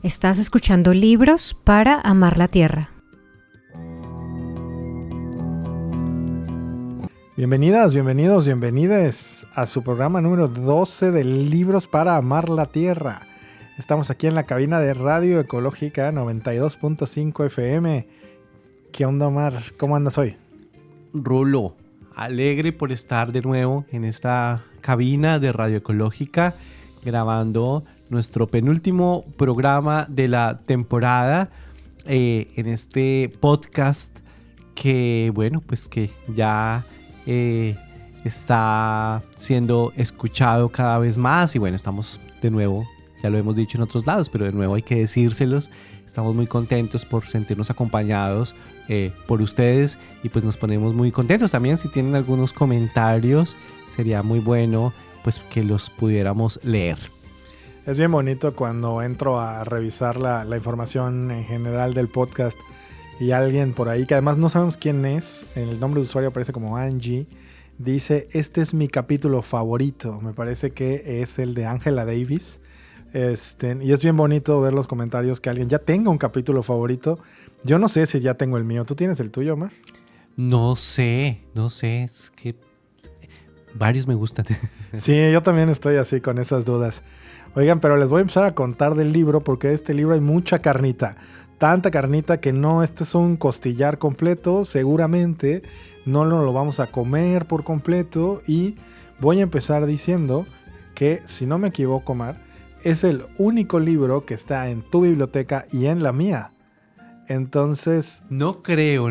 Estás escuchando Libros para Amar la Tierra. Bienvenidas, bienvenidos, bienvenides a su programa número 12 de Libros para Amar la Tierra. Estamos aquí en la cabina de Radio Ecológica 92.5 FM. ¿Qué onda, Omar? ¿Cómo andas hoy? Rulo, alegre por estar de nuevo en esta cabina de Radio Ecológica grabando nuestro penúltimo programa de la temporada en este podcast que, bueno, pues que ya está siendo escuchado cada vez más y bueno, estamos de nuevo, ya lo hemos dicho en otros lados, pero de nuevo hay que decírselos. Estamos muy contentos por sentirnos acompañados por ustedes y pues nos ponemos muy contentos también. Si tienen algunos comentarios, sería muy bueno pues que los pudiéramos leer. Es bien bonito cuando entro a revisar la información en general del podcast y alguien por ahí, que además no sabemos quién es, el nombre de usuario aparece como Angie, dice: este es mi capítulo favorito. Me parece que es el de Angela Davis. Y es bien bonito ver los comentarios que alguien ya tenga un capítulo favorito. Yo no sé si ya tengo el mío. ¿Tú tienes el tuyo, Omar? No sé, es que varios me gustan. Sí, yo también estoy así con esas dudas. Oigan, pero les voy a empezar a contar del libro porque de este libro hay mucha carnita. Tanta carnita que no, este es un costillar completo. Seguramente no lo vamos a comer por completo. Y voy a empezar diciendo que, si no me equivoco, Omar, es el único libro que está en tu biblioteca y en la mía. Entonces... No creo.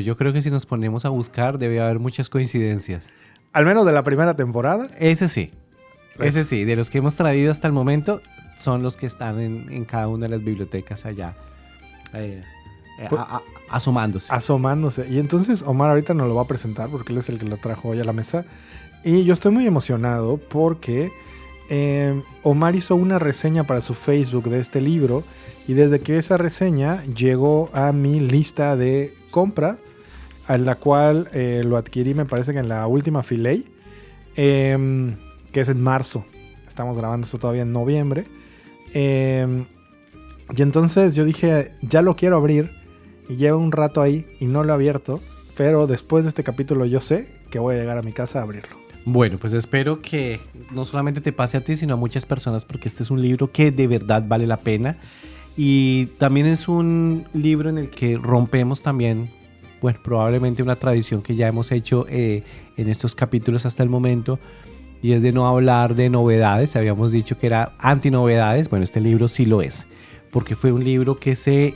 Yo creo que si nos ponemos a buscar debe haber muchas coincidencias. Al menos de la primera temporada. Ese sí, de los que hemos traído hasta el momento son los que están en cada una de las bibliotecas allá, asomándose. Y entonces Omar ahorita nos lo va a presentar porque él es el que lo trajo hoy a la mesa. Y yo estoy muy emocionado porque Omar hizo una reseña para su Facebook de este libro. Y desde que esa reseña llegó a mi lista de compra, a la cual lo adquirí, me parece que en la última Filey, que es en marzo. Estamos grabando esto todavía en noviembre. Y entonces yo dije, ya lo quiero abrir. Y llevo un rato ahí y no lo he abierto. Pero después de este capítulo yo sé que voy a llegar a mi casa a abrirlo. Bueno, pues espero que no solamente te pase a ti, sino a muchas personas, porque este es un libro que de verdad vale la pena. Y también es un libro en el que rompemos también, bueno, probablemente una tradición que ya hemos hecho en estos capítulos hasta el momento, y es de no hablar de novedades. Habíamos dicho que era antinovedades. Bueno, este libro sí lo es, porque fue un libro que se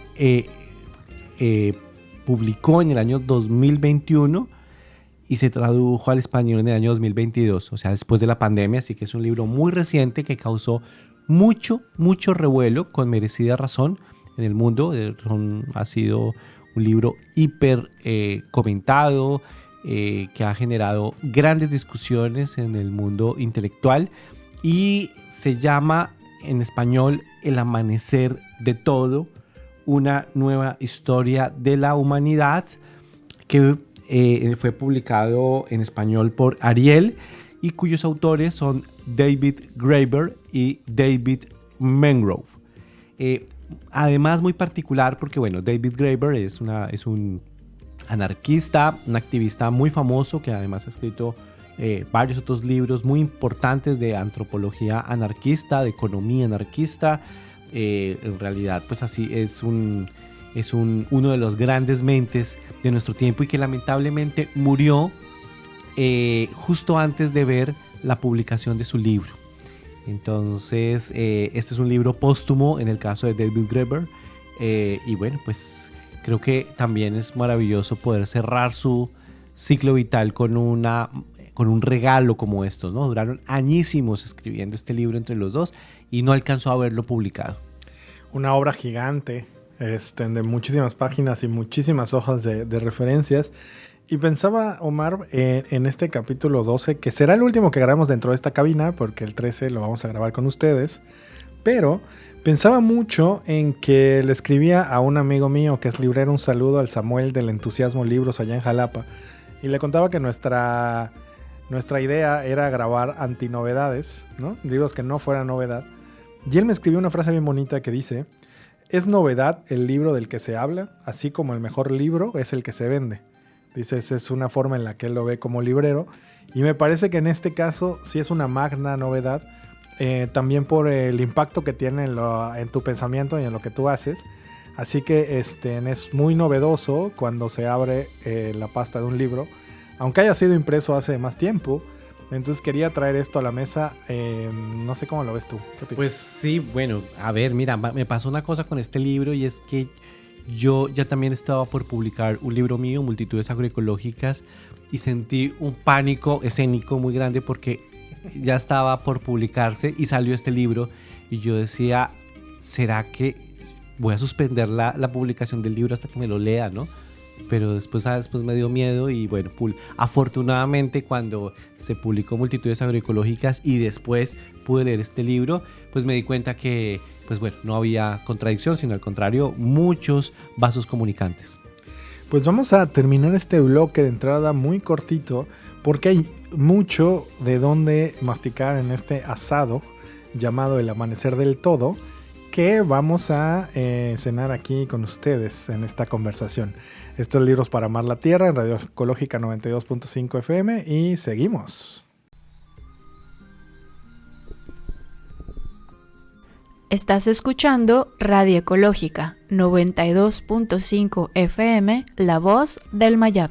publicó en el año 2021 y se tradujo al español en el año 2022, o sea, después de la pandemia. Así que es un libro muy reciente que causó mucho revuelo, con merecida razón, en el mundo. Ha sido un libro hiper comentado, que ha generado grandes discusiones en el mundo intelectual, y se llama en español El amanecer de todo, una nueva historia de la humanidad, que fue publicado en español por Ariel y cuyos autores son David Graeber y David Mangrove. Además, muy particular porque, bueno, David Graeber es un anarquista, un activista muy famoso que además ha escrito varios otros libros muy importantes de antropología anarquista, de economía anarquista. En realidad, pues así es uno de los grandes mentes de nuestro tiempo, y que lamentablemente murió justo antes de ver la publicación de su libro. Entonces, este es un libro póstumo en el caso de David Graeber, y bueno, pues creo que también es maravilloso poder cerrar su ciclo vital con un regalo como estos, ¿no? Duraron añísimos escribiendo este libro entre los dos y no alcanzó a verlo publicado. Una obra gigante, de muchísimas páginas y muchísimas hojas de referencias. Y pensaba, Omar, en este capítulo 12, que será el último que grabemos dentro de esta cabina, porque el 13 lo vamos a grabar con ustedes. Pero pensaba mucho en que le escribía a un amigo mío que es librero, un saludo al Samuel del Entusiasmo Libros allá en Jalapa. Y le contaba que nuestra idea era grabar antinovedades, ¿no? Libros que no fueran novedad. Y él me escribió una frase bien bonita que dice: es novedad el libro del que se habla, así como el mejor libro es el que se vende. Dice, esa es una forma en la que él lo ve como librero. Y me parece que en este caso sí es una magna novedad, también por el impacto que tiene en tu pensamiento y en lo que tú haces. Así que es muy novedoso cuando se abre la pasta de un libro, aunque haya sido impreso hace más tiempo. Entonces quería traer esto a la mesa. No sé cómo lo ves tú. Pues sí, bueno, a ver, mira, me pasó una cosa con este libro y es que yo ya también estaba por publicar un libro mío, Multitudes Agroecológicas, y sentí un pánico escénico muy grande porque ya estaba por publicarse y salió este libro y yo decía, ¿será que voy a suspender la publicación del libro hasta que me lo lea, ¿no? Pero después me dio miedo y bueno, afortunadamente cuando se publicó Multitudes Agroecológicas y después pude leer este libro, pues me di cuenta que pues bueno, no había contradicción, sino al contrario, muchos vasos comunicantes. Pues vamos a terminar este bloque de entrada muy cortito porque hay mucho de dónde masticar en este asado llamado El Amanecer del Todo, que vamos a cenar aquí con ustedes en esta conversación. Esto es Libros para Amar la Tierra en Radio Ecológica 92.5 FM y seguimos. Estás escuchando Radio Ecológica 92.5 FM, La Voz del Mayab.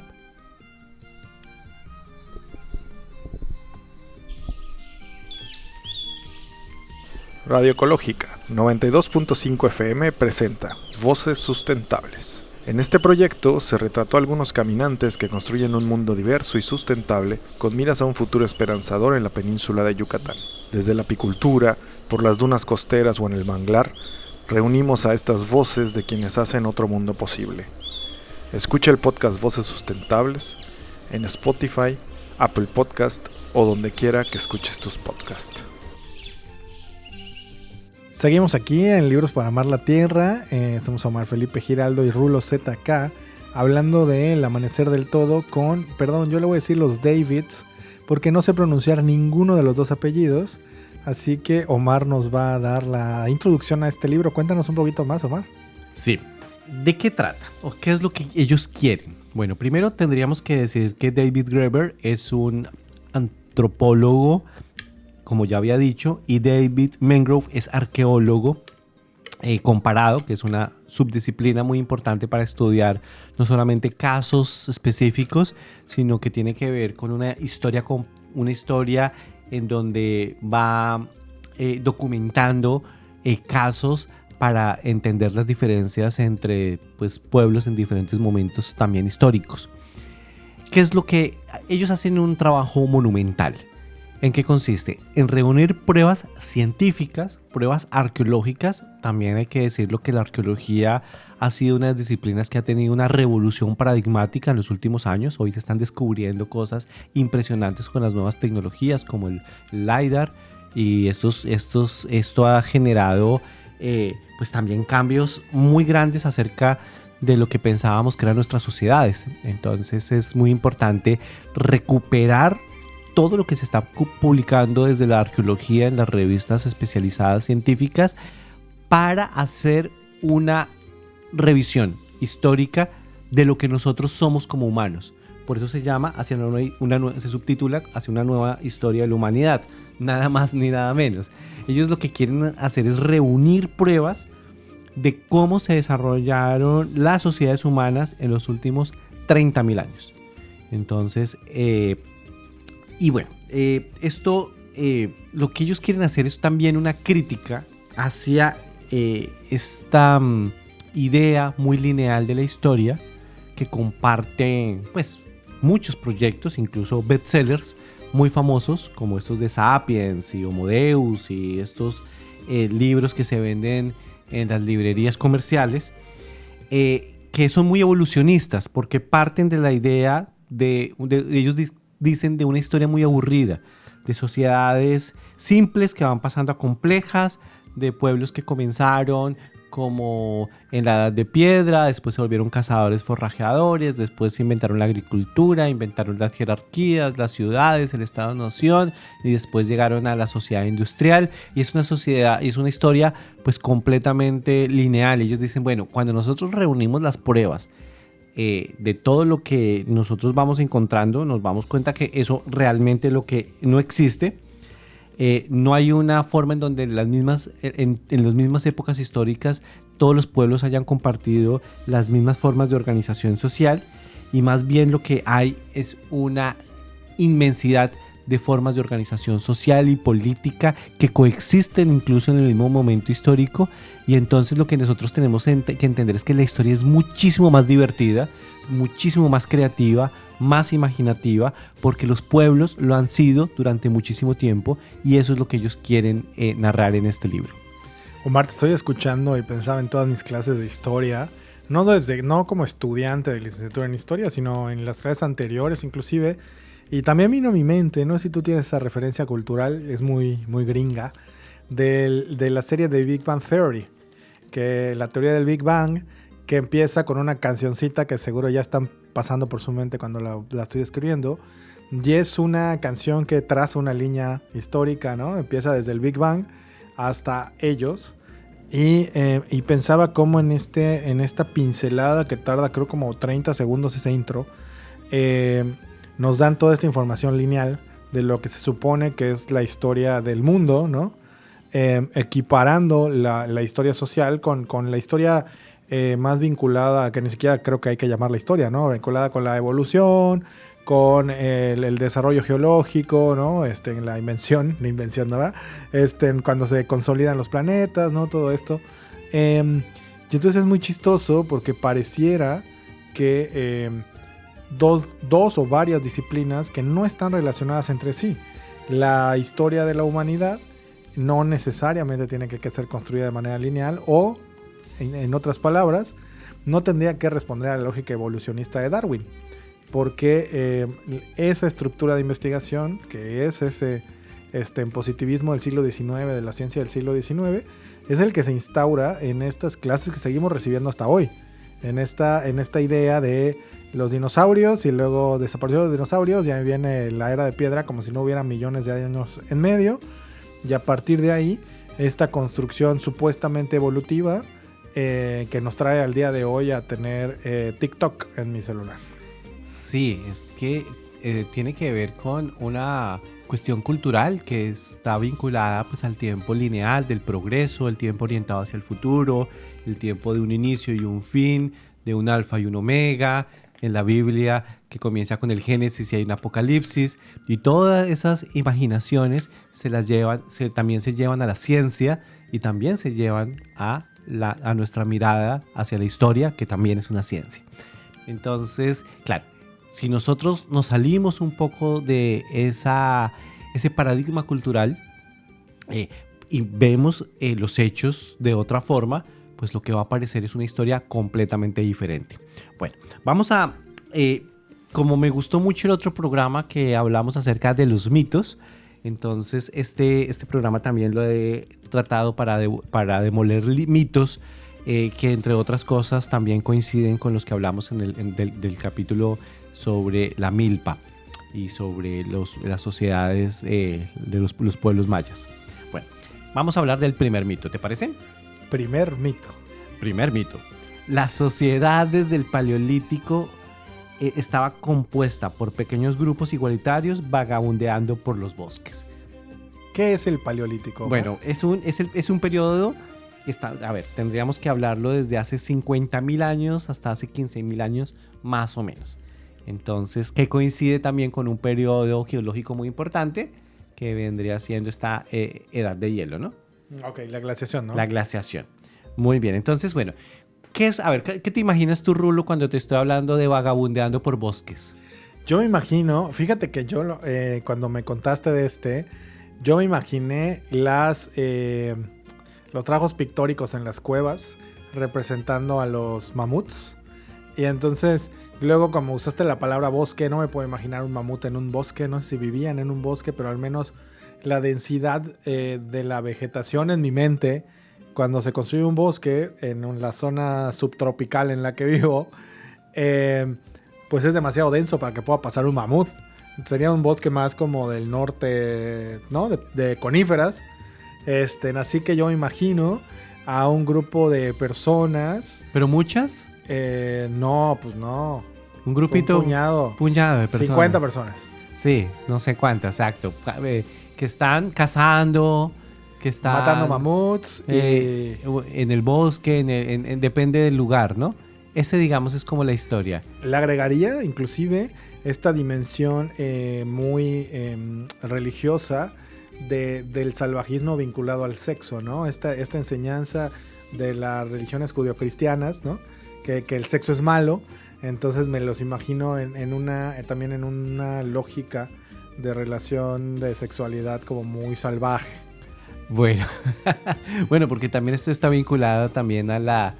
Radio Ecológica 92.5 FM presenta Voces Sustentables. En este proyecto se retrató a algunos caminantes que construyen un mundo diverso y sustentable con miras a un futuro esperanzador en la península de Yucatán. Desde la apicultura, por las dunas costeras o en el manglar, reunimos a estas voces de quienes hacen otro mundo posible. Escucha el podcast Voces Sustentables en Spotify, Apple Podcast o donde quiera que escuches tus podcasts. Seguimos aquí en Libros para Amar la Tierra. Somos Omar Felipe Giraldo y Rulo ZK hablando de El Amanecer del Todo con, perdón, yo le voy a decir los Davids porque no sé pronunciar ninguno de los dos apellidos. Así que Omar nos va a dar la introducción a este libro. Cuéntanos un poquito más, Omar. Sí. ¿De qué trata? ¿O qué es lo que ellos quieren? Bueno, primero tendríamos que decir que David Graeber es un antropólogo, como ya había dicho, y David Mangrove es arqueólogo comparado, que es una subdisciplina muy importante para estudiar no solamente casos específicos, sino que tiene que ver con una historia en donde va documentando casos para entender las diferencias entre pues, pueblos en diferentes momentos también históricos. ¿Qué es lo que ellos hacen? Un trabajo monumental. ¿En qué consiste? En reunir pruebas científicas, pruebas arqueológicas. También hay que decirlo que la arqueología ha sido una de las disciplinas que ha tenido una revolución paradigmática en los últimos años. Hoy se están descubriendo cosas impresionantes con las nuevas tecnologías como el LiDAR y esto ha generado pues también cambios muy grandes acerca de lo que pensábamos que eran nuestras sociedades. Entonces es muy importante recuperar todo lo que se está publicando desde la arqueología en las revistas especializadas científicas para hacer una revisión histórica de lo que nosotros somos como humanos. Por eso se llama, se subtitula Hacia una nueva historia de la humanidad, nada más ni nada menos. Ellos lo que quieren hacer es reunir pruebas de cómo se desarrollaron las sociedades humanas en los últimos 30.000 años. Entonces, y bueno, lo que ellos quieren hacer es también una crítica hacia esta idea muy lineal de la historia que comparte pues, muchos proyectos, incluso bestsellers muy famosos como estos de Sapiens y Homo Deus y estos libros que se venden en las librerías comerciales, que son muy evolucionistas porque parten de la idea de ellos dicen de una historia muy aburrida, de sociedades simples que van pasando a complejas, de pueblos que comenzaron como en la Edad de Piedra, después se volvieron cazadores forrajeadores, después inventaron la agricultura, inventaron las jerarquías, las ciudades, el Estado-nación, y después llegaron a la sociedad industrial, y es una sociedad, y es una historia pues completamente lineal. Ellos dicen, bueno, cuando nosotros reunimos las pruebas de todo lo que nosotros vamos encontrando, nos damos cuenta que eso realmente es lo que no existe. No hay una forma en donde en las mismas épocas históricas todos los pueblos hayan compartido las mismas formas de organización social, y más bien lo que hay es una inmensidad de formas de organización social y política que coexisten incluso en el mismo momento histórico. Y entonces lo que nosotros tenemos que entender es que la historia es muchísimo más divertida, muchísimo más creativa, más imaginativa, porque los pueblos lo han sido durante muchísimo tiempo, y eso es lo que ellos quieren narrar en este libro. Omar, te estoy escuchando y pensaba en todas mis clases de historia, no como estudiante de licenciatura en historia, sino en las clases anteriores inclusive, y también vino a mi mente, no sé si tú tienes esa referencia cultural, es muy, muy gringa, de la serie de Big Bang Theory, que la teoría del Big Bang, que empieza con una cancioncita que seguro ya están pasando por su mente cuando la estoy escribiendo, y es una canción que traza una línea histórica, ¿no? Empieza desde el Big Bang hasta ellos, y pensaba cómo en esta pincelada que tarda creo como 30 segundos ese intro, nos dan toda esta información lineal de lo que se supone que es la historia del mundo, ¿no? Equiparando la historia social con la historia más vinculada, que ni siquiera creo que hay que llamarla historia, ¿no? Vinculada con la evolución, con el desarrollo geológico, ¿no? La invención, ¿no? Cuando se consolidan los planetas, ¿no? Todo esto. Y entonces es muy chistoso porque pareciera que dos o varias disciplinas que no están relacionadas entre sí. La historia de la humanidad no necesariamente tiene que ser construida de manera lineal, o en otras palabras, no tendría que responder a la lógica evolucionista de Darwin, porque esa estructura de investigación, que es ese positivismo del siglo XIX, de la ciencia del siglo XIX, es el que se instaura en estas clases que seguimos recibiendo hasta hoy, en esta idea de los dinosaurios, y luego desaparecieron los dinosaurios, ya viene la era de piedra como si no hubiera millones de años en medio, y a partir de ahí esta construcción supuestamente evolutiva que nos trae al día de hoy a tener TikTok en mi celular. Sí, es que tiene que ver con una cuestión cultural que está vinculada pues al tiempo lineal del progreso, el tiempo orientado hacia el futuro, el tiempo de un inicio y un fin, de un alfa y un omega, en la Biblia que comienza con el Génesis y hay un Apocalipsis, y todas esas imaginaciones también se llevan a la ciencia, y también se llevan a nuestra mirada hacia la historia, que también es una ciencia. Entonces, claro, si nosotros nos salimos un poco de ese paradigma cultural y vemos los hechos de otra forma, pues lo que va a aparecer es una historia completamente diferente. Bueno, vamos a... como me gustó mucho el otro programa que hablamos acerca de los mitos, entonces este programa también lo he tratado para demoler mitos que entre otras cosas también coinciden con los que hablamos del capítulo sobre la milpa y sobre las sociedades de los pueblos mayas. Bueno, vamos a hablar del primer mito, ¿te parece? Primer mito. La sociedad desde el Paleolítico estaba compuesta por pequeños grupos igualitarios vagabundeando por los bosques. ¿Qué es el Paleolítico? Bueno, es un periodo que tendríamos que hablarlo desde hace 50.000 años hasta hace 15.000 años más o menos. Entonces, que coincide también con un periodo geológico muy importante que vendría siendo esta edad de hielo, ¿no? Ok, la glaciación, ¿no? La glaciación. Muy bien, entonces, bueno, ¿qué te imaginas tú, Rulo, cuando te estoy hablando de vagabundeando por bosques? Yo me imagino, fíjate que yo cuando me contaste de yo me imaginé los trabajos pictóricos en las cuevas representando a los mamuts. Y entonces, luego como usaste la palabra bosque, no me puedo imaginar un mamut en un bosque, no sé si vivían en un bosque, pero al menos la densidad de la vegetación en mi mente cuando se construye un bosque en la zona subtropical en la que vivo, pues es demasiado denso para que pueda pasar un mamut. Sería un bosque más como del norte, ¿no? De coníferas. Así que yo me imagino a un grupo de personas. ¿Pero muchas? No, pues no. Un grupito. Un puñado de personas. 50 personas. Sí, no sé cuántas, exacto. Que están cazando, que están matando mamuts. En el bosque, depende del lugar, ¿no? Ese, digamos, es como la historia. Le agregaría, inclusive, esta dimensión muy religiosa del salvajismo vinculado al sexo, ¿no? Esta enseñanza de las religiones judeocristianas, ¿no? Que el sexo es malo. Entonces me los imagino también en una lógica de relación de sexualidad como muy salvaje. Bueno, bueno, porque también esto está vinculado también a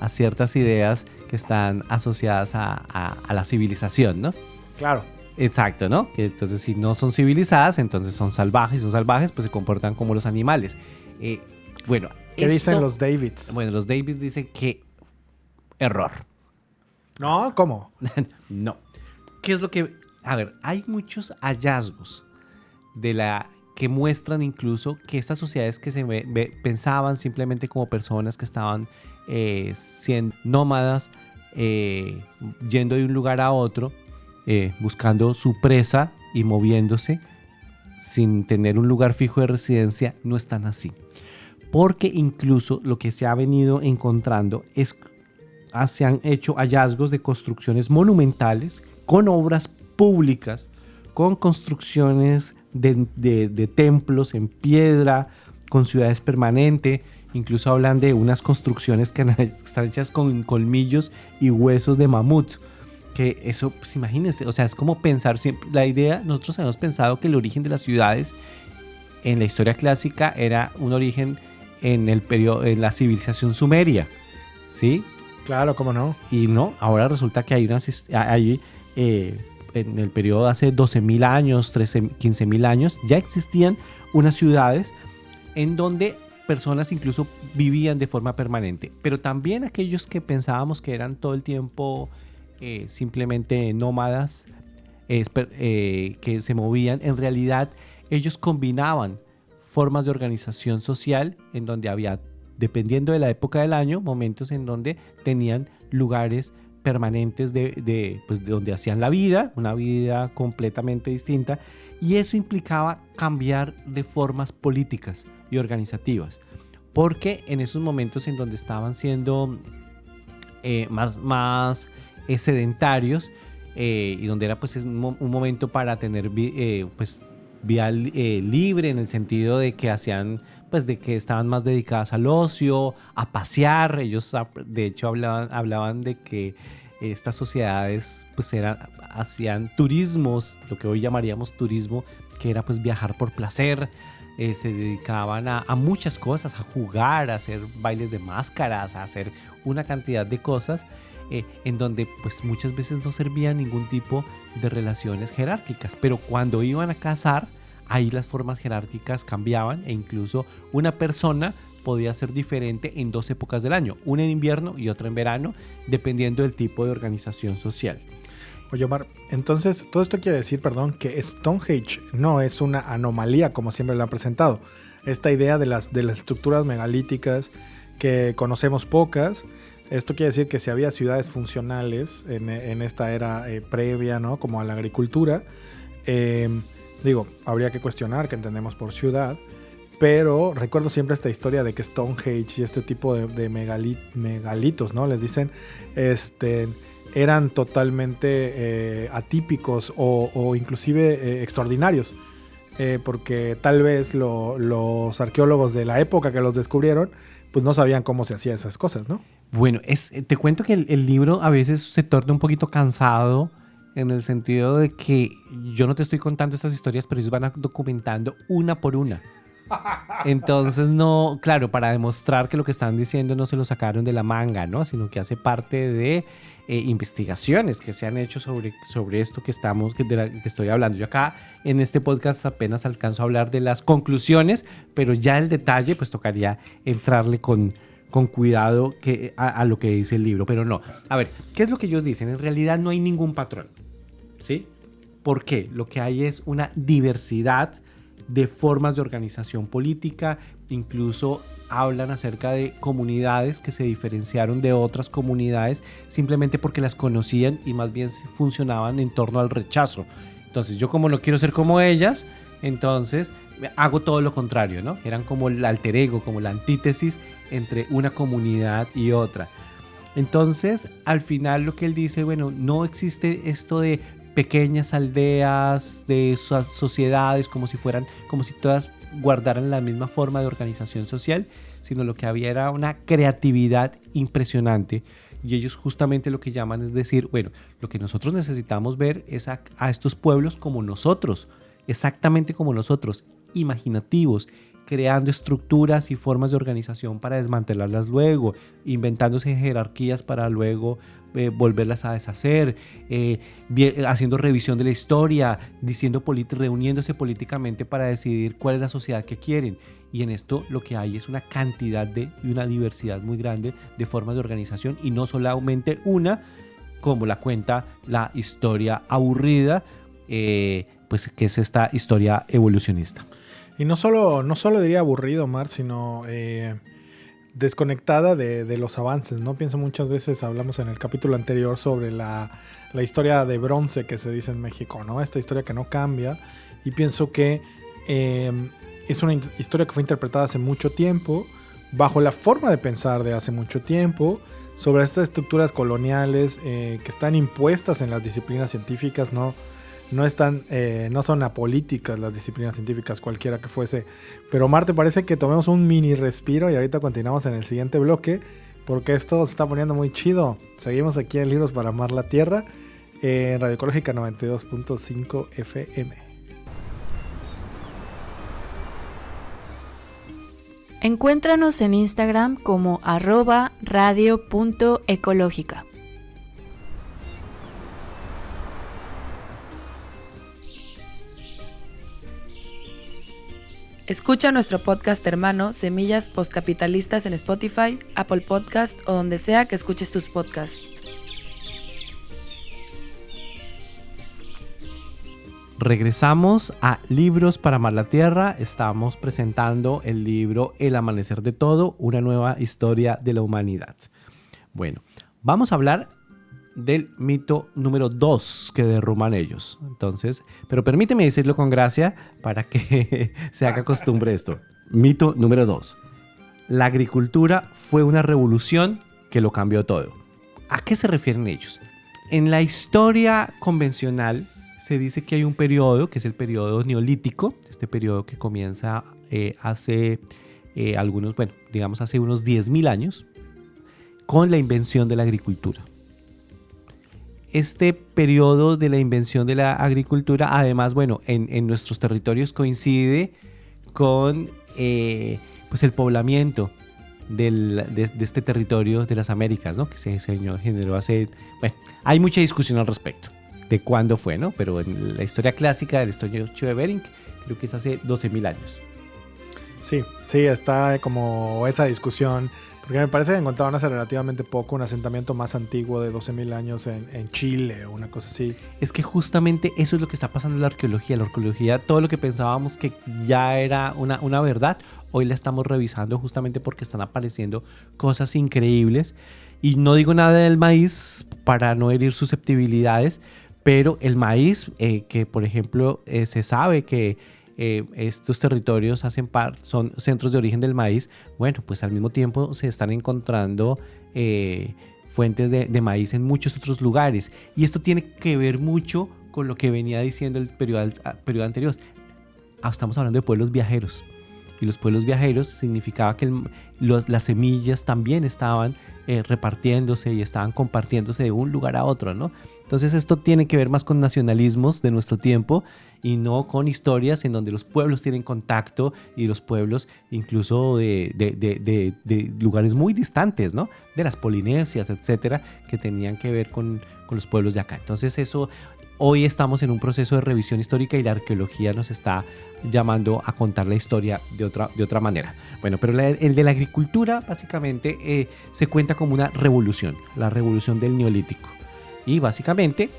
ciertas ideas que están asociadas a la civilización, ¿no? Claro. Exacto, ¿no? Que entonces si no son civilizadas, entonces son salvajes, pues se comportan como los animales. Bueno, ¿qué dicen los Davids? Bueno, los Davids dicen que error. No, ¿cómo? No. ¿Qué es lo que...? A ver, hay muchos hallazgos que muestran incluso que estas sociedades que pensaban simplemente como personas que estaban siendo nómadas, yendo de un lugar a otro, buscando su presa y moviéndose sin tener un lugar fijo de residencia, no están así. Porque incluso lo que se ha venido encontrando se han hecho hallazgos de construcciones monumentales con obras públicas, con construcciones de templos en piedra, con ciudades permanentes. Incluso hablan de unas construcciones que están hechas con colmillos y huesos de mamut. Que eso, pues imagínense, o sea, es como pensar siempre. La idea, nosotros hemos pensado que el origen de las ciudades en la historia clásica era un origen en la civilización sumeria, ¿sí? Claro, ¿cómo no? Y no, ahora resulta que en el periodo de hace 12.000 años, 15.000 años, ya existían unas ciudades en donde personas incluso vivían de forma permanente. Pero también aquellos que pensábamos que eran todo el tiempo simplemente nómadas, que se movían, en realidad ellos combinaban formas de organización social en donde había, dependiendo de la época del año, momentos en donde tenían lugares permanentes de donde hacían la vida, una vida completamente distinta, y eso implicaba cambiar de formas políticas y organizativas, porque en esos momentos en donde estaban siendo más sedentarios, y donde era pues un momento para tener vía libre, en el sentido de que de que estaban más dedicadas al ocio, a pasear. Ellos de hecho hablaban de que estas sociedades pues hacían turismos, lo que hoy llamaríamos turismo, que era pues viajar por placer. Se dedicaban a muchas cosas, a jugar, a hacer bailes de máscaras, a hacer una cantidad de cosas, en donde pues muchas veces no servían ningún tipo de relaciones jerárquicas, pero cuando iban a cazar, ahí las formas jerárquicas cambiaban, e incluso una persona podía ser diferente en dos épocas del año, una en invierno y otra en verano, dependiendo del tipo de organización social. Oye, Omar, entonces todo esto quiere decir, perdón, que Stonehenge no es una anomalía como siempre lo han presentado. Esta idea de las estructuras megalíticas que conocemos pocas, esto quiere decir que si había ciudades funcionales en esta era previa, ¿no? Como a la agricultura, habría que cuestionar qué entendemos por ciudad, pero recuerdo siempre esta historia de que Stonehenge y este tipo de megalitos, ¿no? Les dicen, eran totalmente atípicos o inclusive extraordinarios, porque tal vez los arqueólogos de la época que los descubrieron pues no sabían cómo se hacían esas cosas, ¿no? Bueno, te cuento que el libro a veces se torna un poquito cansado, en el sentido de que yo no te estoy contando estas historias, pero ellos van documentando una por una. Entonces, no, claro, para demostrar que lo que están diciendo no se lo sacaron de la manga, ¿no? Sino que hace parte de investigaciones que se han hecho sobre esto que estoy hablando. Yo acá en este podcast apenas alcanzo a hablar de las conclusiones, pero ya el detalle pues tocaría entrarle con cuidado a lo que dice el libro. Pero no, a ver, ¿qué es lo que ellos dicen? En realidad no hay ningún patrón, ¿sí? ¿Por qué? Lo que hay es una diversidad de formas de organización política, incluso hablan acerca de comunidades que se diferenciaron de otras comunidades simplemente porque las conocían y más bien funcionaban en torno al rechazo. Entonces yo, como no quiero ser como ellas, entonces hago todo lo contrario, ¿no? Eran como el alter ego, como la antítesis entre una comunidad y otra. Entonces al final lo que él dice, bueno, no existe esto de pequeñas aldeas, de sociedades como si todas guardaran la misma forma de organización social, sino lo que había era una creatividad impresionante. Y ellos justamente lo que llaman es decir, bueno, lo que nosotros necesitamos ver es a estos pueblos como nosotros, exactamente como nosotros, imaginativos, creando estructuras y formas de organización para desmantelarlas luego, inventándose jerarquías para luego volverlas a deshacer, haciendo revisión de la historia, reuniéndose políticamente para decidir cuál es la sociedad que quieren. Y en esto lo que hay es una cantidad y una diversidad muy grande de formas de organización, y no solamente una, como la cuenta la historia aburrida, pues que es esta historia evolucionista. Y no solo diría aburrido, Mar, sino desconectada de los avances, ¿no? Pienso muchas veces, hablamos en el capítulo anterior sobre la historia de bronce que se dice en México, ¿no? Esta historia que no cambia, y pienso que es una historia que fue interpretada hace mucho tiempo, bajo la forma de pensar de hace mucho tiempo, sobre estas estructuras coloniales que están impuestas en las disciplinas científicas, no son apolíticas las disciplinas científicas, cualquiera que fuese. Pero Mar, ¿te parece que tomemos un mini respiro y ahorita continuamos en el siguiente bloque? Porque esto se está poniendo muy chido. Seguimos aquí en Libros para Amar la Tierra, en Radio Ecológica 92.5 FM. Encuéntranos en Instagram como @radio.ecológica. Escucha nuestro podcast hermano Semillas Postcapitalistas en Spotify, Apple Podcast o donde sea que escuches tus podcasts. Regresamos a Libros para Amar la Tierra. Estamos presentando el libro El Amanecer de Todo, una nueva historia de la humanidad. Bueno, vamos a hablar del mito número 2 que derrumban ellos. Entonces, pero permíteme decirlo con gracia para que se haga costumbre esto. Mito número 2. La agricultura fue una revolución que lo cambió todo. ¿A qué se refieren ellos? En la historia convencional se dice que hay un periodo, que es el periodo neolítico, este periodo que comienza hace unos 10.000 años, con la invención de la agricultura. Este periodo de la invención de la agricultura, además, en nuestros territorios coincide con pues el poblamiento de este territorio de las Américas, ¿no? Que se generó hace... Bueno, hay mucha discusión al respecto de cuándo fue, ¿no? Pero en la historia clásica del estrecho de Bering, creo que es hace 12.000 años. Sí, está como esa discusión. Porque me parece que encontraron hace relativamente poco un asentamiento más antiguo de 12.000 años en Chile o una cosa así. Es que justamente eso es lo que está pasando en la arqueología. La arqueología, todo lo que pensábamos que ya era una verdad, hoy la estamos revisando justamente porque están apareciendo cosas increíbles. Y no digo nada del maíz para no herir susceptibilidades, pero el maíz, que por ejemplo se sabe que estos territorios son centros de origen del maíz, bueno, pues al mismo tiempo se están encontrando fuentes de maíz en muchos otros lugares, y esto tiene que ver mucho con lo que venía diciendo el periodo anterior. Estamos hablando de pueblos viajeros, y los pueblos viajeros significaba que las semillas también estaban repartiéndose y estaban compartiéndose de un lugar a otro, ¿no? Entonces esto tiene que ver más con nacionalismos de nuestro tiempo y no con historias en donde los pueblos tienen contacto y los pueblos incluso de lugares muy distantes, ¿no? De las Polinesias, etcétera, que tenían que ver con los pueblos de acá. Entonces eso, hoy estamos en un proceso de revisión histórica y la arqueología nos está llamando a contar la historia de otra manera. Bueno, pero el de la agricultura básicamente se cuenta como una revolución, la revolución del Neolítico. Y básicamente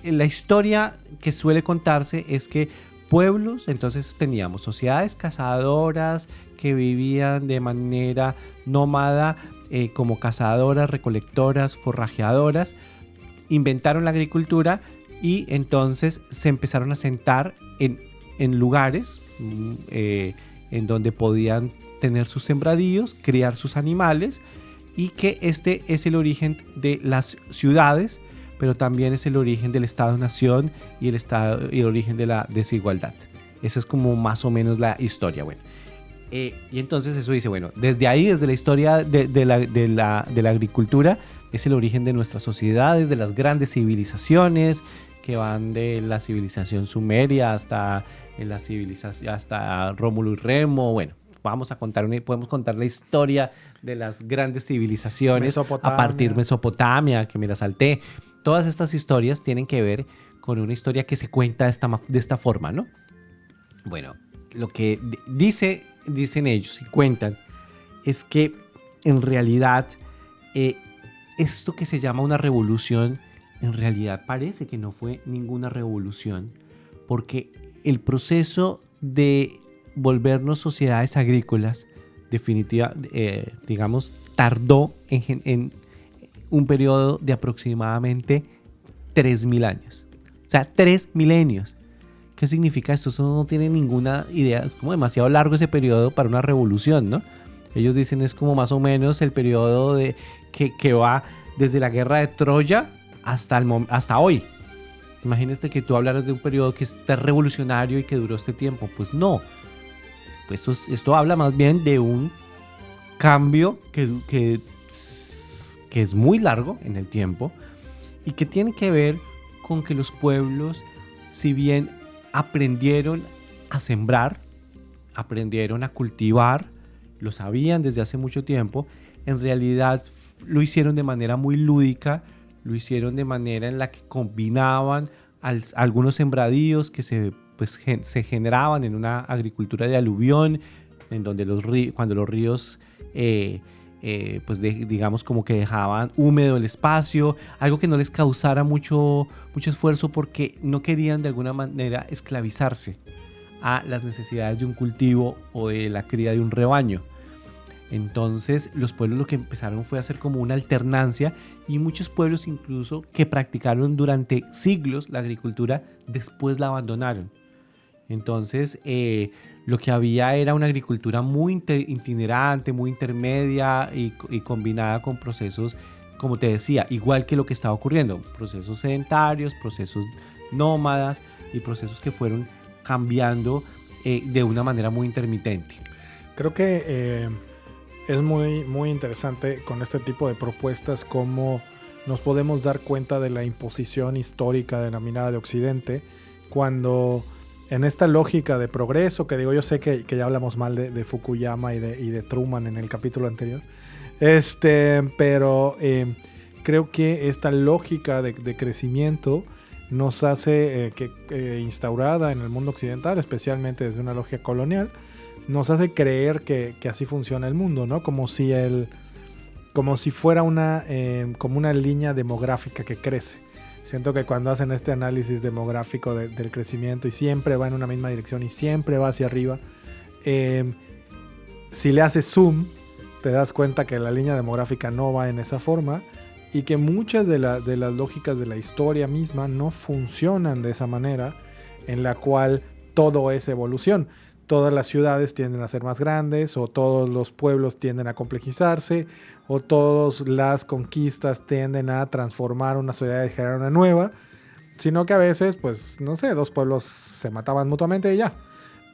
la historia que suele contarse es que pueblos, entonces teníamos sociedades cazadoras que vivían de manera nómada, como cazadoras, recolectoras, forrajeadoras, inventaron la agricultura y entonces se empezaron a sentar en lugares en donde podían tener sus sembradíos, criar sus animales, y que este es el origen de las ciudades, pero también es el origen del Estado-Nación y el origen de la desigualdad. Esa es como más o menos la historia. Bueno, y entonces eso dice, bueno, desde ahí, desde la historia de la agricultura, es el origen de nuestras sociedades, de las grandes civilizaciones, que van de la civilización sumeria hasta la civilización, hasta Rómulo y Remo. Bueno, podemos contar la historia de las grandes civilizaciones a partir de Mesopotamia, que me la salté. Todas estas historias tienen que ver con una historia que se cuenta de esta forma, ¿no? Bueno, lo que dicen ellos y cuentan es que en realidad esto que se llama una revolución, en realidad parece que no fue ninguna revolución, porque el proceso de volvernos sociedades agrícolas digamos, tardó en un periodo de aproximadamente 3.000 años. O sea, 3 milenios. ¿Qué significa esto? Eso no tiene ninguna idea. Es como demasiado largo ese periodo para una revolución, ¿no? Ellos dicen es como más o menos el periodo que va desde la guerra de Troya hasta hoy. Imagínate que tú hablaras de un periodo que está revolucionario y que duró este tiempo. Pues no. Pues esto habla más bien de un cambio que es muy largo en el tiempo y que tiene que ver con que los pueblos, si bien aprendieron a sembrar, aprendieron a cultivar, lo sabían desde hace mucho tiempo, en realidad lo hicieron de manera muy lúdica, lo hicieron de manera en la que combinaban algunos sembradíos que se generaban en una agricultura de aluvión, en donde cuando los ríos digamos como que dejaban húmedo el espacio, algo que no les causara mucho esfuerzo, porque no querían de alguna manera esclavizarse a las necesidades de un cultivo o de la cría de un rebaño. Entonces los pueblos lo que empezaron fue a hacer como una alternancia, y muchos pueblos incluso que practicaron durante siglos la agricultura después la abandonaron. Entonces lo que había era una agricultura muy itinerante, muy intermedia y combinada con procesos, como te decía, igual que lo que estaba ocurriendo, procesos sedentarios, procesos nómadas y procesos que fueron cambiando de una manera muy intermitente. Creo que es muy, muy interesante con este tipo de propuestas cómo nos podemos dar cuenta de la imposición histórica de la mirada de Occidente, cuando en esta lógica de progreso, que digo, yo sé que ya hablamos mal de Fukuyama y de Truman en el capítulo anterior, pero creo que esta lógica de crecimiento nos hace, instaurada en el mundo occidental, especialmente desde una lógica colonial, nos hace creer que así funciona el mundo, ¿no? Como si fuera como una línea demográfica que crece. Siento que cuando hacen este análisis demográfico del crecimiento y siempre va en una misma dirección y siempre va hacia arriba, si le haces zoom, te das cuenta que la línea demográfica no va en esa forma y que muchas de las lógicas de la historia misma no funcionan de esa manera, en la cual todo es evolución. Todas las ciudades tienden a ser más grandes, o todos los pueblos tienden a complejizarse, o todas las conquistas tienden a transformar una sociedad y generar una nueva, sino que a veces, pues, no sé, dos pueblos se mataban mutuamente y ya.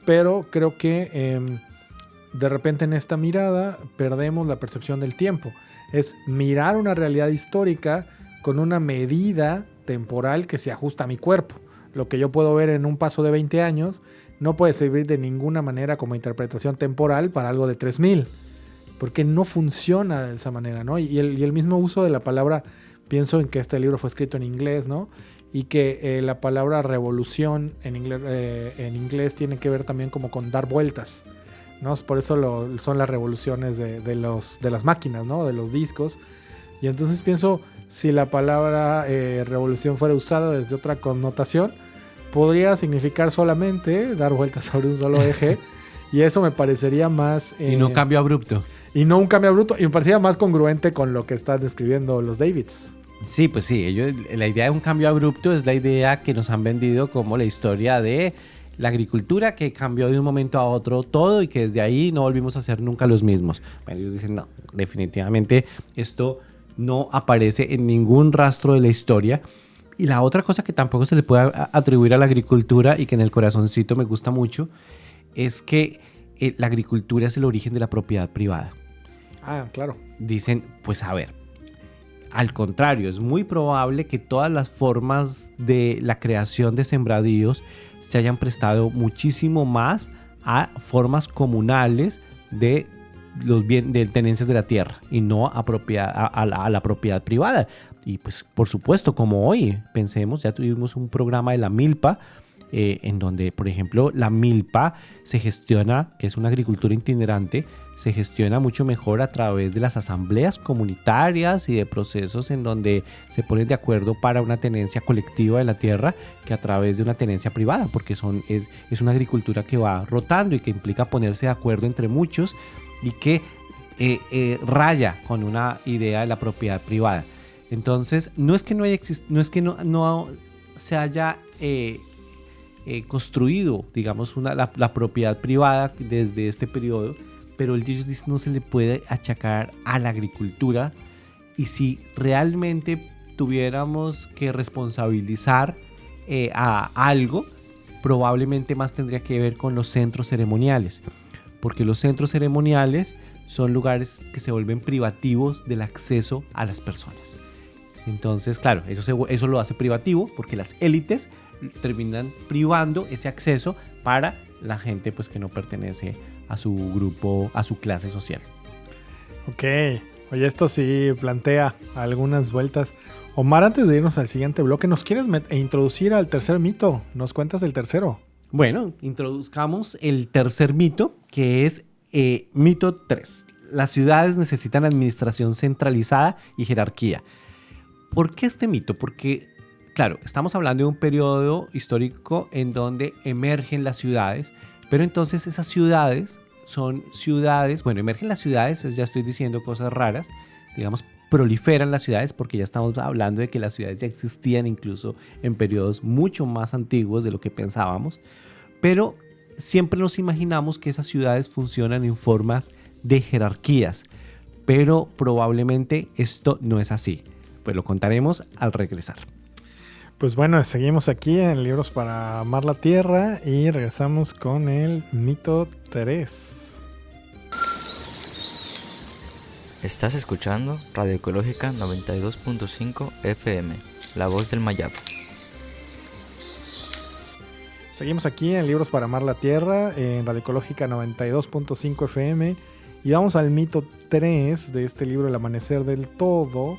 Pero creo que de repente en esta mirada perdemos la percepción del tiempo. Es mirar una realidad histórica con una medida temporal que se ajusta a mi cuerpo. Lo que yo puedo ver en un paso de 20 años no puede servir de ninguna manera como interpretación temporal para algo de 3000, porque no funciona de esa manera, ¿no? Y el mismo uso de la palabra, pienso en que este libro fue escrito en inglés, ¿no? Y que la palabra revolución en inglés tiene que ver también como con dar vueltas, ¿no? Por eso son las revoluciones de las máquinas, ¿no? De los discos. Y entonces pienso, si la palabra revolución fuera usada desde otra connotación, podría significar solamente dar vueltas sobre un solo eje. Y eso me parecería más... y no cambio abrupto. Y no un cambio abrupto. Y me parecía más congruente con lo que están describiendo los Davids. Sí, pues sí. La idea de un cambio abrupto es la idea que nos han vendido como la historia de la agricultura que cambió de un momento a otro todo y que desde ahí no volvimos a ser nunca los mismos. Bueno, ellos dicen, no, definitivamente esto no aparece en ningún rastro de la historia. Y la otra cosa que tampoco se le puede atribuir a la agricultura y que en el corazoncito me gusta mucho es que la agricultura es el origen de la propiedad privada. Ah, claro. Dicen, pues a ver, al contrario, es muy probable que todas las formas de la creación de sembradíos se hayan prestado muchísimo más a formas comunales de tenencias de la tierra y no a la propiedad privada. Y pues por supuesto, como hoy, pensemos, ya tuvimos un programa de la milpa, en donde, por ejemplo, la milpa se gestiona, que es una agricultura itinerante, se gestiona mucho mejor a través de las asambleas comunitarias y de procesos en donde se ponen de acuerdo para una tenencia colectiva de la tierra que a través de una tenencia privada, porque es una agricultura que va rotando y que implica ponerse de acuerdo entre muchos y que raya con una idea de la propiedad privada. Entonces, no es que no se haya construido, digamos, la propiedad privada desde este periodo, pero ellos dicen no se le puede achacar a la agricultura. Y si realmente tuviéramos que responsabilizar a algo, probablemente más tendría que ver con los centros ceremoniales, porque los centros ceremoniales son lugares que se vuelven privativos del acceso a las personas. Entonces, claro, eso lo hace privativo porque las élites terminan privando ese acceso para la gente pues, que no pertenece a su grupo, a su clase social. Ok, oye, esto sí plantea algunas vueltas. Omar, antes de irnos al siguiente bloque, ¿nos quieres introducir al tercer mito? ¿Nos cuentas el tercero? Bueno, introduzcamos el tercer mito, que es mito 3. Las ciudades necesitan administración centralizada y jerarquía. ¿Por qué este mito? Porque, claro, estamos hablando de un periodo histórico en donde emergen las ciudades, pero entonces esas ciudades son ciudades, bueno, emergen las ciudades, ya estoy diciendo cosas raras, digamos, proliferan las ciudades porque ya estamos hablando de que las ciudades ya existían incluso en periodos mucho más antiguos de lo que pensábamos, pero siempre nos imaginamos que esas ciudades funcionan en formas de jerarquías, pero probablemente esto no es así. Pues lo contaremos al regresar. Pues bueno, seguimos aquí en Libros para Amar la Tierra y regresamos con el mito 3. Estás escuchando Radio Ecológica 92.5 FM, La Voz del Mayab. Seguimos aquí en Libros para Amar la Tierra, en Radio Ecológica 92.5 FM. Y vamos al mito 3 de este libro, El Amanecer de todo,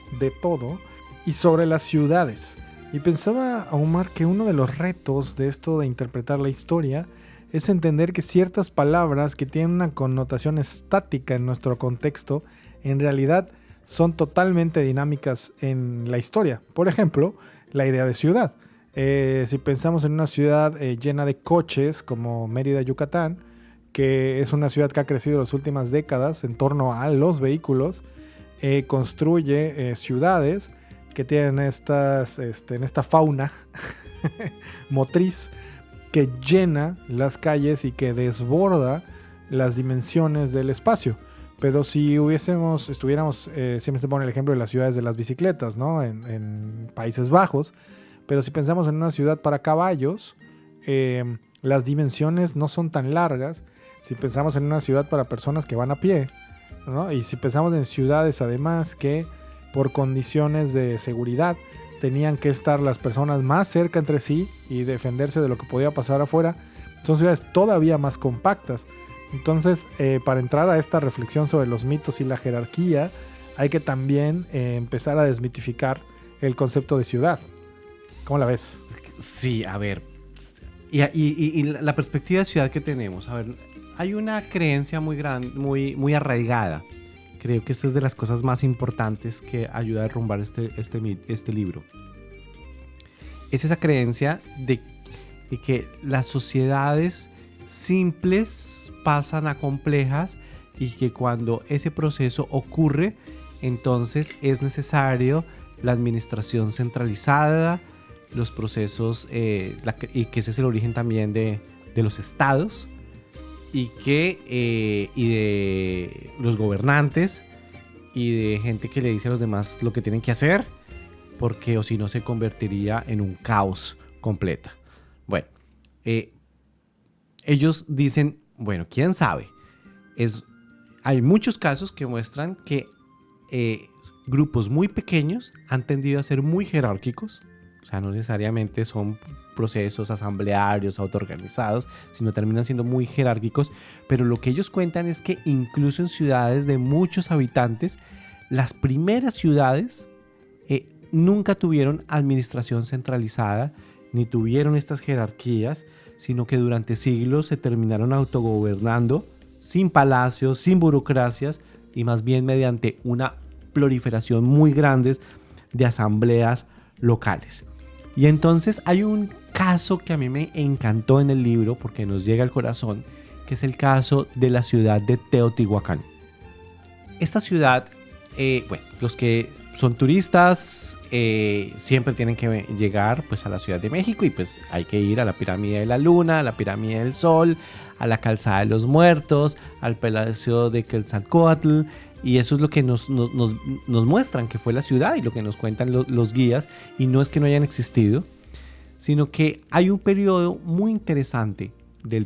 y sobre las ciudades. Y pensaba, Omar, que uno de los retos de esto de interpretar la historia es entender que ciertas palabras que tienen una connotación estática en nuestro contexto, en realidad son totalmente dinámicas en la historia. Por ejemplo, la idea de ciudad. Si pensamos en una ciudad llena de coches como Mérida, Yucatán, que es una ciudad que ha crecido en las últimas décadas en torno a los vehículos, construye ciudades que tienen esta fauna motriz que llena las calles y que desborda las dimensiones del espacio. Pero si estuviéramos, siempre se pone el ejemplo de las ciudades de las bicicletas, ¿no? En Países Bajos, pero si pensamos en una ciudad para caballos, las dimensiones no son tan largas. Si pensamos en una ciudad para personas que van a pie, ¿no? Y si pensamos en ciudades además que por condiciones de seguridad. Tenían que estar las personas más cerca entre sí y defenderse de lo que podía pasar afuera. Son ciudades todavía más compactas. Entonces, para entrar a esta reflexión sobre los mitos y la jerarquía, hay que también empezar a desmitificar el concepto de ciudad. ¿Cómo la ves? Sí, a ver. Y la perspectiva de ciudad que tenemos. A ver, hay una creencia muy grande, muy arraigada. Creo que esto es de las cosas más importantes que ayuda a derrumbar este libro. Es esa creencia de que las sociedades simples pasan a complejas y que cuando ese proceso ocurre, entonces es necesario la administración centralizada, los procesos, y que ese es el origen también de los estados y de los gobernantes y de gente que le dice a los demás lo que tienen que hacer, porque o si no se convertiría en un caos completa. Bueno, ellos dicen, bueno, quién sabe. Hay muchos casos que muestran que grupos muy pequeños han tendido a ser muy jerárquicos. O sea, no necesariamente son procesos asamblearios, autoorganizados, sino terminan siendo muy jerárquicos. Pero lo que ellos cuentan es que incluso en ciudades de muchos habitantes, las primeras ciudades nunca tuvieron administración centralizada, ni tuvieron estas jerarquías, sino que durante siglos se terminaron autogobernando sin palacios, sin burocracias y más bien mediante una proliferación muy grande de asambleas locales. Y entonces hay un caso que a mí me encantó en el libro porque nos llega al corazón, que es el caso de la ciudad de Teotihuacán. Esta ciudad, los que son turistas siempre tienen que llegar pues a la Ciudad de México y pues hay que ir a la Pirámide de la Luna, a la Pirámide del Sol, a la Calzada de los Muertos, al Palacio de Quetzalcóatl, y eso es lo que nos muestran que fue la ciudad y lo que nos cuentan los guías, y no es que no hayan existido, sino que hay un periodo muy interesante del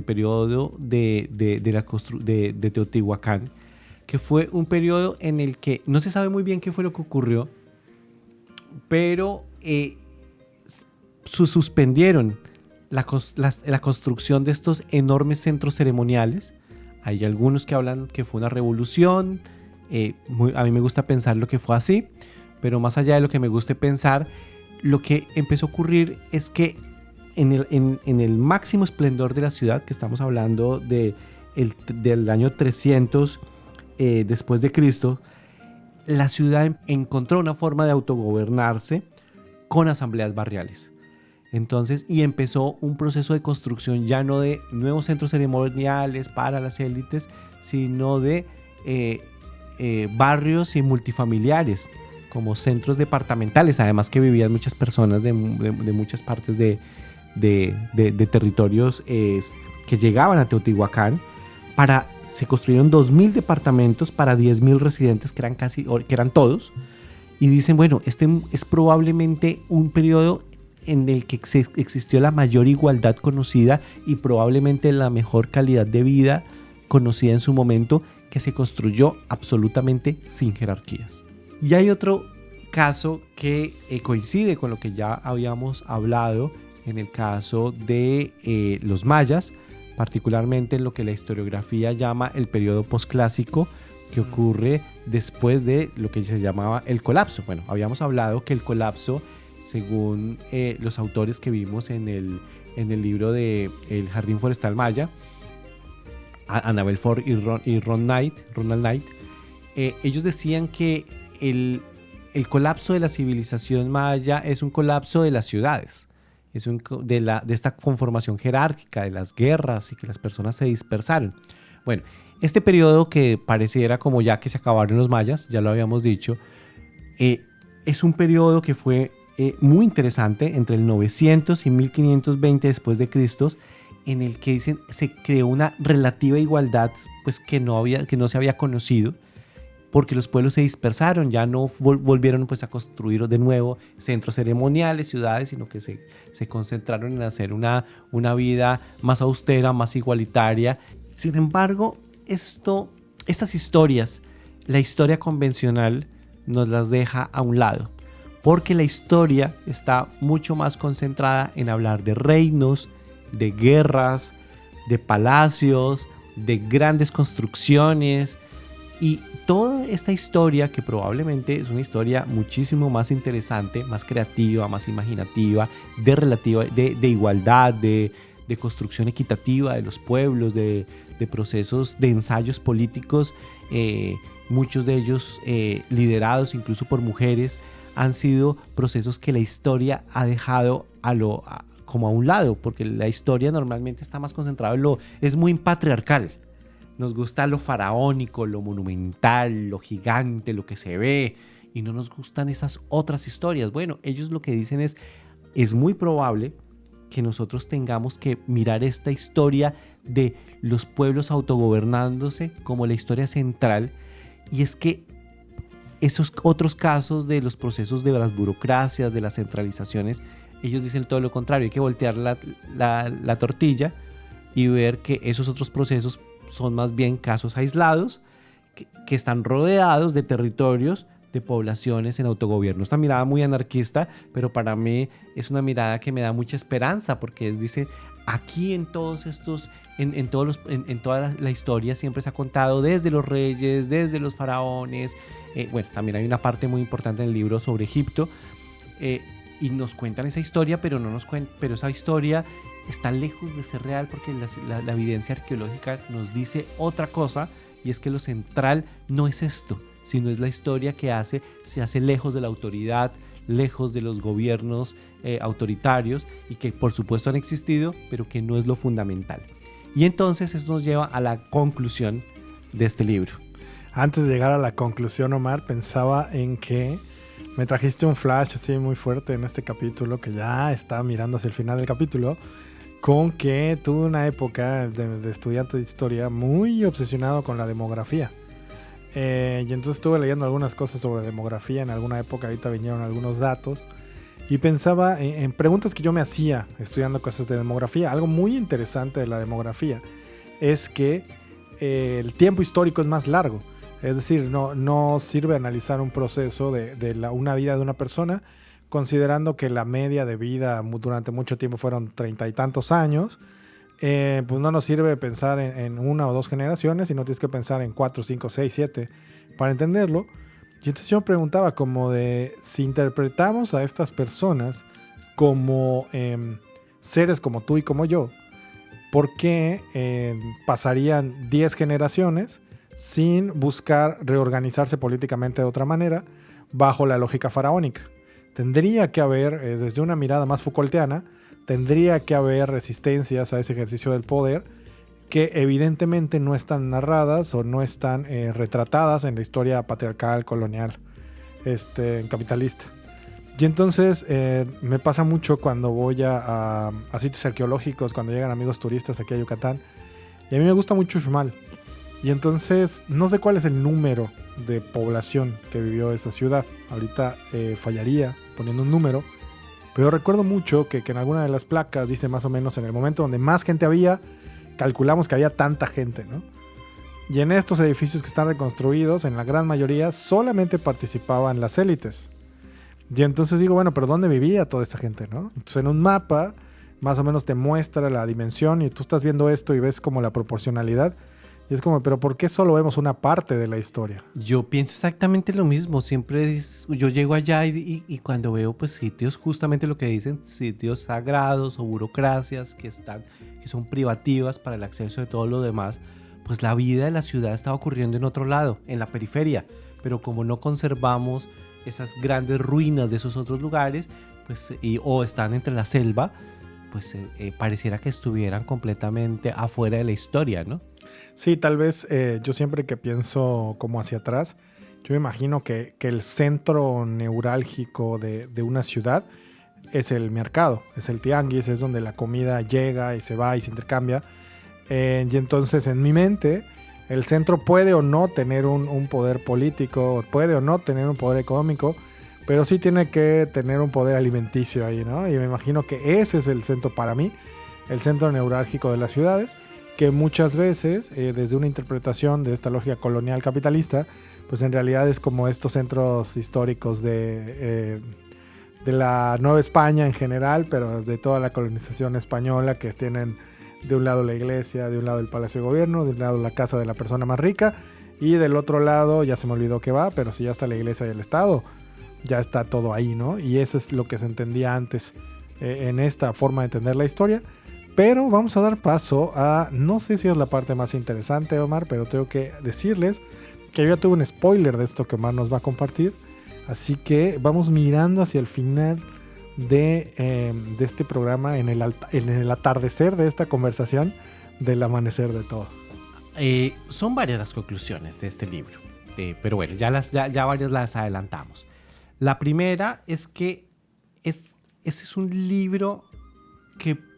periodo de Teotihuacán, que fue un periodo en el que no se sabe muy bien qué fue lo que ocurrió, pero suspendieron la construcción de estos enormes centros ceremoniales. Hay algunos que hablan que fue una revolución, a mí me gusta pensar lo que fue así, pero más allá de lo que me guste pensar, lo que empezó a ocurrir es que en el máximo esplendor de la ciudad, que estamos hablando del año 300 después de Cristo, la ciudad encontró una forma de autogobernarse con asambleas barriales. Entonces, y empezó un proceso de construcción ya no de nuevos centros ceremoniales para las élites, sino de barrios y multifamiliares, como centros departamentales, además que vivían muchas personas de muchas partes de territorios que llegaban a Teotihuacán. Se construyeron 2.000 departamentos para 10.000 residentes, que eran todos, y dicen, bueno, este es probablemente un periodo en el que existió la mayor igualdad conocida y probablemente la mejor calidad de vida conocida en su momento, que se construyó absolutamente sin jerarquías. Y hay otro caso que coincide con lo que ya habíamos hablado en el caso de los mayas, particularmente en lo que la historiografía llama el periodo posclásico, que ocurre después de lo que se llamaba el colapso. Bueno, habíamos hablado que el colapso, según los autores que vimos en el libro de El Jardín Forestal Maya, Annabel Ford y Ronald Knight, ellos decían que el colapso de la civilización maya es un colapso de las ciudades, de esta conformación jerárquica, de las guerras y que las personas se dispersaron. Bueno, este periodo que pareciera como ya que se acabaron los mayas, ya lo habíamos dicho, es un periodo que fue muy interesante entre el 900 y 1520 después de Cristo, en el que dicen se creó una relativa igualdad pues que no se había conocido, porque los pueblos se dispersaron, ya no volvieron pues a construir de nuevo centros ceremoniales, ciudades, sino que se concentraron en hacer una vida más austera, más igualitaria. Sin embargo, estas historias, la historia convencional, nos las deja a un lado, porque la historia está mucho más concentrada en hablar de reinos, de guerras, de palacios, de grandes construcciones, y toda esta historia, que probablemente es una historia muchísimo más interesante, más creativa, más imaginativa, de igualdad, de construcción equitativa de los pueblos, de procesos de ensayos políticos, muchos de ellos liderados incluso por mujeres, han sido procesos que la historia ha dejado como a un lado, porque la historia normalmente está más concentrada es muy patriarcal. Nos gusta lo faraónico, lo monumental, lo gigante, lo que se ve, y no nos gustan esas otras historias. Bueno, ellos lo que dicen es muy probable que nosotros tengamos que mirar esta historia de los pueblos autogobernándose como la historia central, y es que esos otros casos de los procesos de las burocracias, de las centralizaciones, ellos dicen todo lo contrario. Hay que voltear la tortilla y ver que esos otros procesos son más bien casos aislados que están rodeados de territorios, de poblaciones en autogobierno. Esta mirada muy anarquista, pero para mí es una mirada que me da mucha esperanza, porque dice, aquí en todos estos, en toda la historia siempre se ha contado desde los reyes, desde los faraones. Bueno, también hay una parte muy importante en el libro sobre Egipto, y nos cuentan esa historia, pero pero esa historia está lejos de ser real, porque la evidencia arqueológica nos dice otra cosa, y es que lo central no es esto, sino es la historia que se hace lejos de la autoridad, lejos de los gobiernos autoritarios, y que por supuesto han existido, pero que no es lo fundamental. Y entonces eso nos lleva a la conclusión de este libro. Antes de llegar a la conclusión, Omar, pensaba en que me trajiste un flash así muy fuerte en este capítulo, que ya está mirando hacia el final del capítulo, con que tuve una época de estudiante de historia muy obsesionado con la demografía. Y entonces estuve leyendo algunas cosas sobre demografía en alguna época. Ahorita vinieron algunos datos y pensaba en preguntas que yo me hacía estudiando cosas de demografía. Algo muy interesante de la demografía es que el tiempo histórico es más largo. Es decir, no sirve analizar un proceso de una vida de una persona considerando que la media de vida durante mucho tiempo fueron 30 y tantos años. Pues no nos sirve pensar en una o dos generaciones, sino tienes que pensar en 4, 5, 6, 7 para entenderlo. Y entonces yo me preguntaba como de si interpretamos a estas personas como seres como tú y como yo, ¿por qué pasarían 10 generaciones sin buscar reorganizarse políticamente de otra manera bajo la lógica faraónica? Tendría que haber, desde una mirada más Foucaultiana, tendría que haber resistencias a ese ejercicio del poder que evidentemente no están narradas o no están retratadas en la historia patriarcal, colonial, capitalista. Y entonces me pasa mucho cuando voy a sitios arqueológicos, cuando llegan amigos turistas aquí a Yucatán, y a mí me gusta mucho Uxmal. Y entonces no sé cuál es el número de población que vivió esa ciudad. Ahorita fallaría poniendo un número, pero recuerdo mucho que en alguna de las placas dice más o menos en el momento donde más gente había, calculamos que había tanta gente, ¿no? Y en estos edificios que están reconstruidos, en la gran mayoría solamente participaban las élites. Y entonces digo, bueno, pero ¿dónde vivía toda esa gente, no? Entonces en un mapa más o menos te muestra la dimensión y tú estás viendo esto y ves como la proporcionalidad. Y es como, pero ¿por qué solo vemos una parte de la historia? Yo pienso exactamente lo mismo. Siempre yo llego allá y cuando veo pues sitios, justamente lo que dicen, sitios sagrados o burocracias que son privativas para el acceso de todo lo demás, pues la vida de la ciudad está ocurriendo en otro lado, en la periferia. Pero como no conservamos esas grandes ruinas de esos otros lugares, pues, o están entre la selva, pues pareciera que estuvieran completamente afuera de la historia, ¿no? Sí, tal vez yo siempre que pienso como hacia atrás, yo me imagino que el centro neurálgico de una ciudad es el mercado, es el tianguis, es donde la comida llega y se va y se intercambia. Y entonces en mi mente el centro puede o no tener un poder político, puede o no tener un poder económico, pero sí tiene que tener un poder alimenticio ahí, ¿no? Y me imagino que ese es el centro para mí, el centro neurálgico de las ciudades, que muchas veces, desde una interpretación de esta lógica colonial capitalista, pues en realidad es como estos centros históricos de la Nueva España en general, pero de toda la colonización española, que tienen de un lado la iglesia, de un lado el Palacio de Gobierno, de un lado la casa de la persona más rica, y del otro lado, ya se me olvidó qué va, pero si ya está la iglesia y el Estado, ya está todo ahí, ¿no? Y eso es lo que se entendía antes en esta forma de entender la historia. Pero vamos a dar paso a, no sé si es la parte más interesante, Omar, pero tengo que decirles que yo ya tuve un spoiler de esto que Omar nos va a compartir. Así que vamos mirando hacia el final de este programa, en el atardecer de esta conversación, del amanecer de todo. Son varias las conclusiones de este libro, pero bueno, ya varias las adelantamos. La primera es que ese es un libro que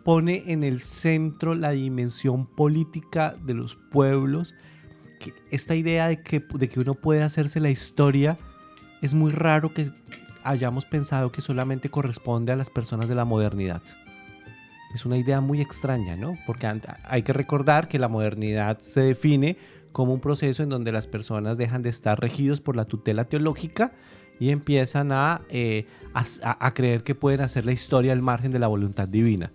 pone en el centro la dimensión política de los pueblos. Que esta idea de que uno puede hacerse la historia, es muy raro que hayamos pensado que solamente corresponde a las personas de la modernidad. Es una idea muy extraña, ¿no? Porque hay que recordar que la modernidad se define como un proceso en donde las personas dejan de estar regidos por la tutela teológica y empiezan a creer que pueden hacer la historia al margen de la voluntad divina.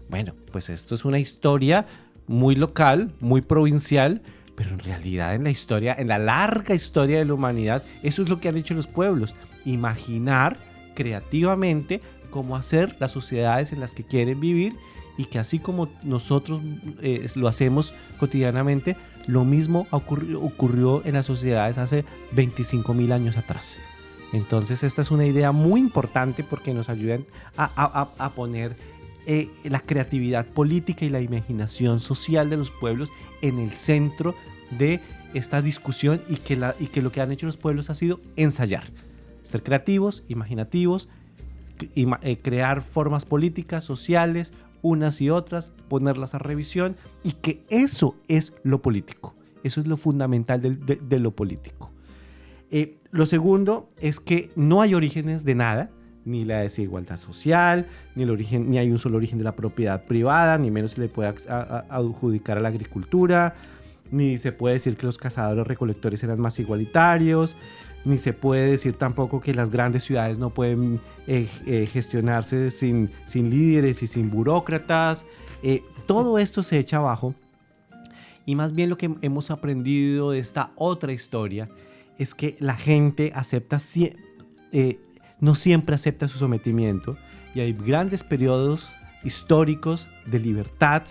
Bueno, pues esto es una historia muy local, muy provincial, pero en realidad en la larga historia de la humanidad, eso es lo que han hecho los pueblos: imaginar creativamente cómo hacer las sociedades en las que quieren vivir, y que así como nosotros lo hacemos cotidianamente, lo mismo ocurrió en las sociedades hace 25.000 años atrás. Entonces esta es una idea muy importante porque nos ayuda a poner la creatividad política y la imaginación social de los pueblos en el centro de esta discusión, y que lo que han hecho los pueblos ha sido ensayar, ser creativos, imaginativos, crear formas políticas, sociales, unas y otras, ponerlas a revisión, y que eso es lo político, eso es lo fundamental de lo político. Lo segundo es que no hay orígenes de nada, ni la desigualdad social, ni hay un solo origen de la propiedad privada, ni menos se le puede adjudicar a la agricultura, ni se puede decir que los cazadores recolectores eran más igualitarios, ni se puede decir tampoco que las grandes ciudades no pueden gestionarse sin líderes y sin burócratas. Todo esto se echa abajo, y más bien lo que hemos aprendido de esta otra historia es que la gente no siempre acepta su sometimiento, y hay grandes periodos históricos de libertad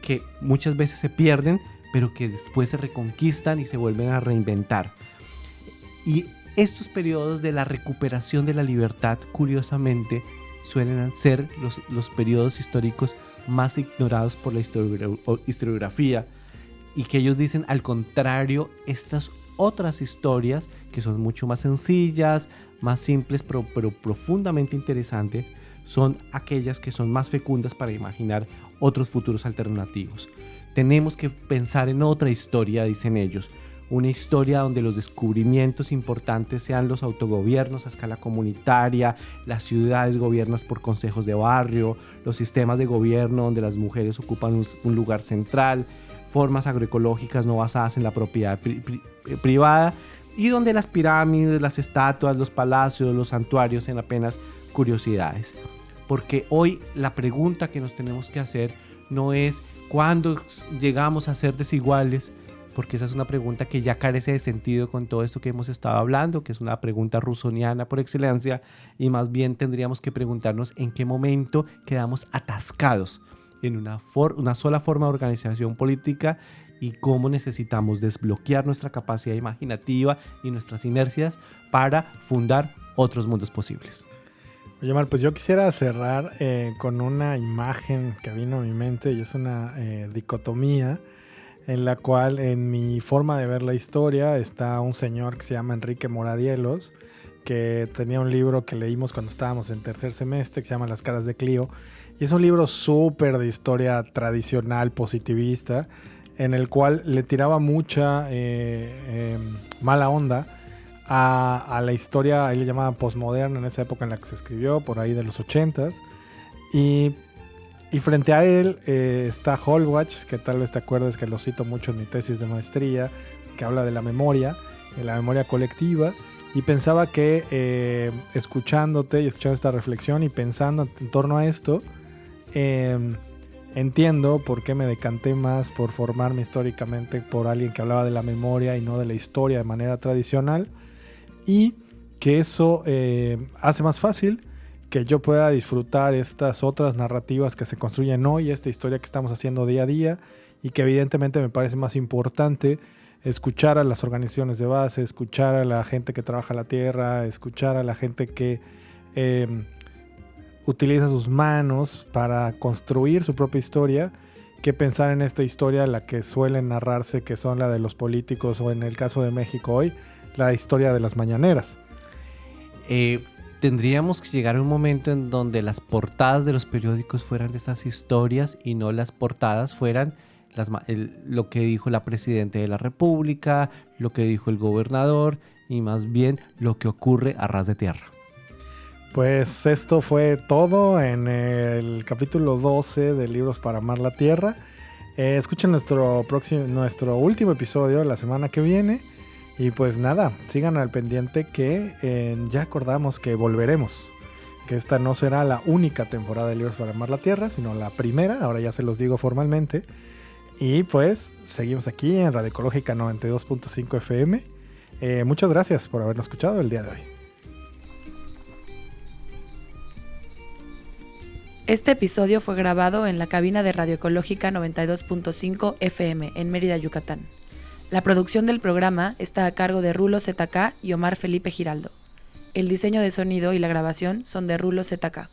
que muchas veces se pierden, pero que después se reconquistan y se vuelven a reinventar. Y estos periodos de la recuperación de la libertad, curiosamente, suelen ser los periodos históricos más ignorados por la historiografía, y que ellos dicen, al contrario, estas otras historias que son mucho más sencillas, más simples, pero profundamente interesantes, son aquellas que son más fecundas para imaginar otros futuros alternativos. Tenemos que pensar en otra historia, dicen ellos, una historia donde los descubrimientos importantes sean los autogobiernos a escala comunitaria, las ciudades gobiernadas por consejos de barrio, los sistemas de gobierno donde las mujeres ocupan un lugar central, formas agroecológicas no basadas en la propiedad privada, y donde las pirámides, las estatuas, los palacios, los santuarios sean apenas curiosidades. Porque hoy la pregunta que nos tenemos que hacer no es ¿cuándo llegamos a ser desiguales? Porque esa es una pregunta que ya carece de sentido con todo esto que hemos estado hablando, que es una pregunta rusoniana por excelencia, y más bien tendríamos que preguntarnos en qué momento quedamos atascados en una sola forma de organización política, y cómo necesitamos desbloquear nuestra capacidad imaginativa y nuestras inercias para fundar otros mundos posibles. Oye, Omar, pues yo quisiera cerrar con una imagen que vino a mi mente, y es una dicotomía en la cual, en mi forma de ver la historia, está un señor que se llama Enrique Moradielos, que tenía un libro que leímos cuando estábamos en tercer semestre, que se llama Las caras de Clio, y es un libro súper de historia tradicional, positivista, en el cual le tiraba mucha mala onda a la historia, ahí le llamaban postmoderna en esa época en la que se escribió, por ahí de los 80s, y Y frente a él está Hallwatch, que tal vez te acuerdes que lo cito mucho en mi tesis de maestría, que habla de la memoria colectiva. Y pensaba que escuchándote y escuchando esta reflexión y pensando en torno a esto, entiendo por qué me decanté más por formarme históricamente por alguien que hablaba de la memoria y no de la historia de manera tradicional, y que eso hace más fácil que yo pueda disfrutar estas otras narrativas que se construyen hoy, esta historia que estamos haciendo día a día, y que evidentemente me parece más importante escuchar a las organizaciones de base, escuchar a la gente que trabaja la tierra, escuchar a la gente que utiliza sus manos para construir su propia historia, que pensar en esta historia, la que suele narrarse, que son la de los políticos, o en el caso de México hoy, la historia de las mañaneras. Tendríamos que llegar a un momento en donde las portadas de los periódicos fueran de esas historias y no las portadas fueran lo que dijo la Presidenta de la República, lo que dijo el gobernador, y más bien lo que ocurre a ras de tierra. Pues esto fue todo en el capítulo 12 de Libros para Amar la Tierra. Escuchen nuestro último episodio la semana que viene. Y pues nada, sigan al pendiente que ya acordamos que volveremos. Que esta no será la única temporada de Libros para Amar la Tierra, sino la primera. Ahora ya se los digo formalmente. Y pues seguimos aquí en Radio Ecológica 92.5 FM. Muchas gracias por habernos escuchado el día de hoy. Este episodio fue grabado en la cabina de Radio Ecológica 92.5 FM en Mérida, Yucatán. La producción del programa está a cargo de Rulo ZK y Omar Felipe Giraldo. El diseño de sonido y la grabación son de Rulo ZK.